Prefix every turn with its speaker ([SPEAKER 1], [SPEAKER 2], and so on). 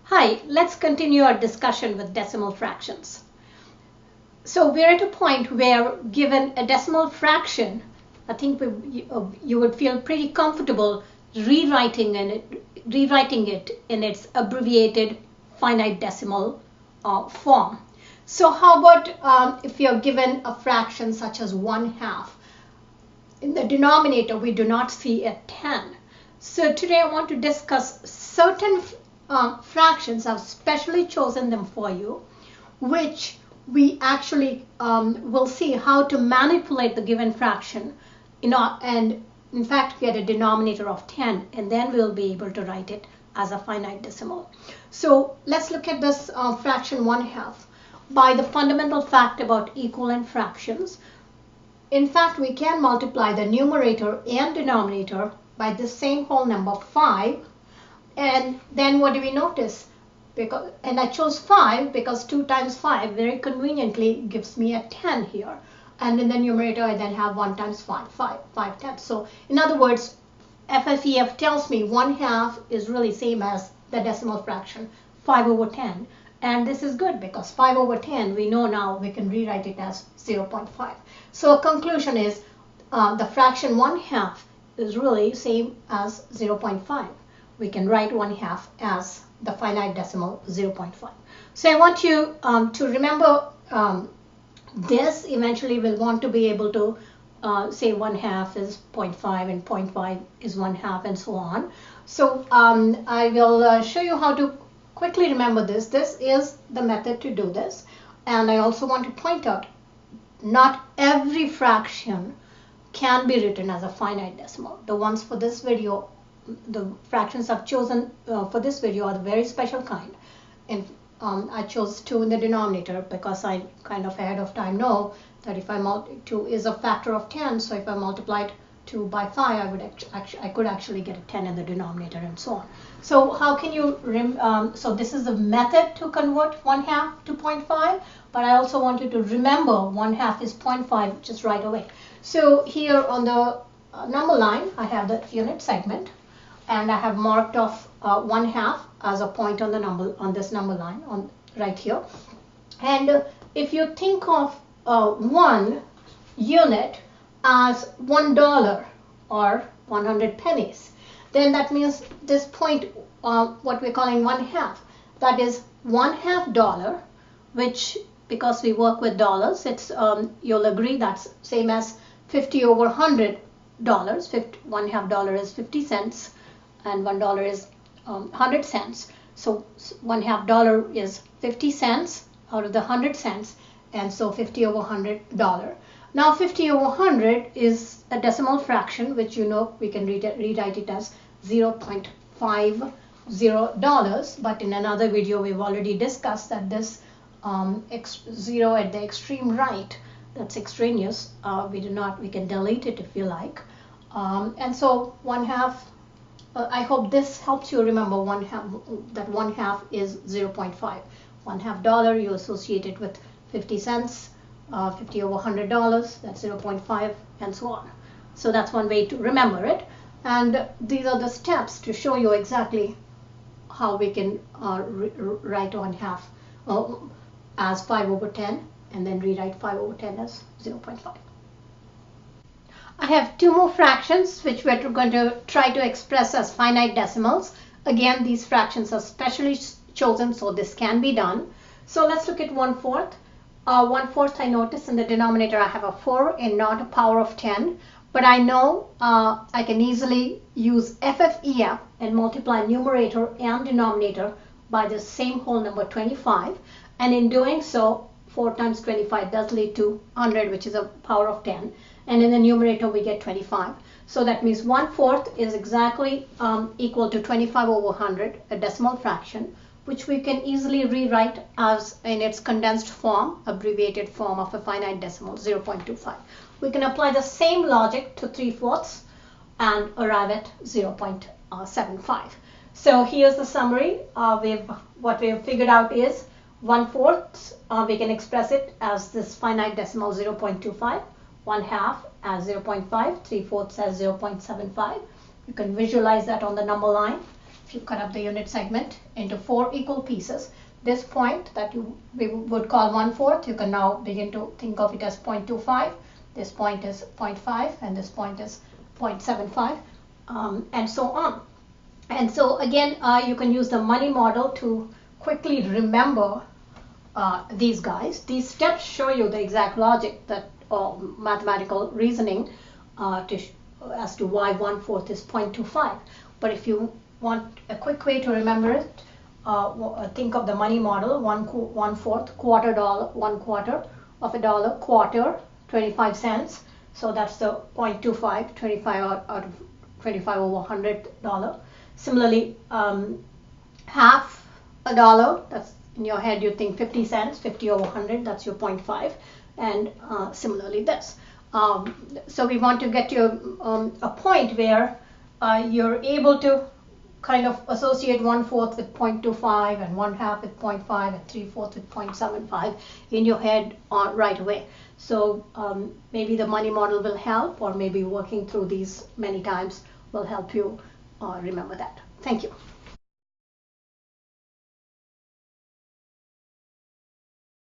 [SPEAKER 1] Hi, let's continue our discussion with decimal fractions. So we're at a point where, given a decimal fraction, I think you would feel pretty comfortable rewriting it in its abbreviated finite decimal form. So how about if you're given a fraction such as 1/2? In the denominator, we do not see a 10. So today I want to discuss certain fractions. I've specially chosen them for you, which we actually will see how to manipulate the given fraction and in fact get a denominator of 10, and then we'll be able to write it as a finite decimal. So let's look at this fraction 1/2 by the fundamental fact about equivalent fractions. In fact, we can multiply the numerator and denominator by the same whole number 5. And then what do we notice? And I chose 5 because 2 times 5 very conveniently gives me a 10 here. And in the numerator, I then have 1 times 5 tenths. So in other words, FFEF tells me 1/2 is really same as the decimal fraction 5/10. And this is good because 5/10, we know now we can rewrite it as 0.5. So a conclusion is the fraction 1/2 is really same as 0.5. We can write 1/2 as the finite decimal 0.5. So I want you to remember this. Eventually we'll want to be able to say 1/2 is 0.5 and 0.5 is 1/2 and so on. So I will show you how to quickly remember this. This is the method to do this. And I also want to point out, not every fraction can be written as a finite decimal. The ones for this video, the fractions I've chosen for this video are the very special kind. And I chose 2 in the denominator because I kind of ahead of time know that if 2 is a factor of 10, so if I multiplied 2 by 5, I could actually get a 10 in the denominator and so on. So how can you, so this is the method to convert 1/2 to 0.5, but I also want you to remember 1/2 is 0.5 just right away. So here on the number line, I have the unit segment, and I have marked off 1/2 as a point on the number, on this number line on right here. And if you think of 1 unit as $1 or 100 pennies, then that means this point, what we're calling 1/2, that is $1/2, which, because we work with dollars, it's you'll agree that's same as 50/100. $1/2 is 50 cents and $1 is 100 cents. So $1/2 is 50 cents out of the 100 cents, and so 50/100. Now 50/100 is a decimal fraction, which you know we can rewrite it as $0.50, but in another video we've already discussed that this 0 at the extreme right, that's extraneous, we can delete it if you like. And so 1/2, I hope this helps you remember 1/2, that 1/2 is 0.5. $1/2, you associate it with 50 cents, 50/100, that's 0.5, and so on. So that's one way to remember it. And these are the steps to show you exactly how we can write 1/2 as 5/10, and then rewrite 5/10 as 0.5. I have 2 more fractions which we're going to try to express as finite decimals. Again, these fractions are specially chosen, so this can be done. So let's look at 1/4. 1/4, I notice in the denominator I have a 4 and not a power of 10. But I know I can easily use FFEF and multiply numerator and denominator by the same whole number 25. And in doing so, 4 times 25 does lead to 100, which is a power of 10. And in the numerator, we get 25. So that means 1/4 is exactly equal to 25/100, a decimal fraction, which we can easily rewrite as in its condensed form, abbreviated form of a finite decimal, 0.25. We can apply the same logic to 3/4 and arrive at 0.75. So here's the summary. What we've figured out is 1/4, we can express it as this finite decimal 0.25, 1/2 as 0.5, 3/4 as 0.75. You can visualize that on the number line. if you cut up the unit segment into 4 equal pieces, this point that we would call 1/4, you can now begin to think of it as 0.25. This point is 0.5 and this point is 0.75, and so on. And so again, you can use the money model to quickly remember these guys. These steps show you the exact logic, that mathematical reasoning as to why 1/4 is 0.25. But if you want a quick way to remember it, think of the money model: 1/4, quarter dollar, 1/4 of a dollar, quarter, 25 cents. So that's the 0.25, 25 out of 25 over $100. Similarly, half a dollar, that's in your head you think 50 cents, 50 over 100, that's your 0.5, and similarly this. So we want to get to a point where you're able to kind of associate 1/4 with 0.25 and 1/2 with 0.5 and 3/4 with 0.75 in your head right away. So maybe the money model will help, or maybe working through these many times will help you remember that. Thank you.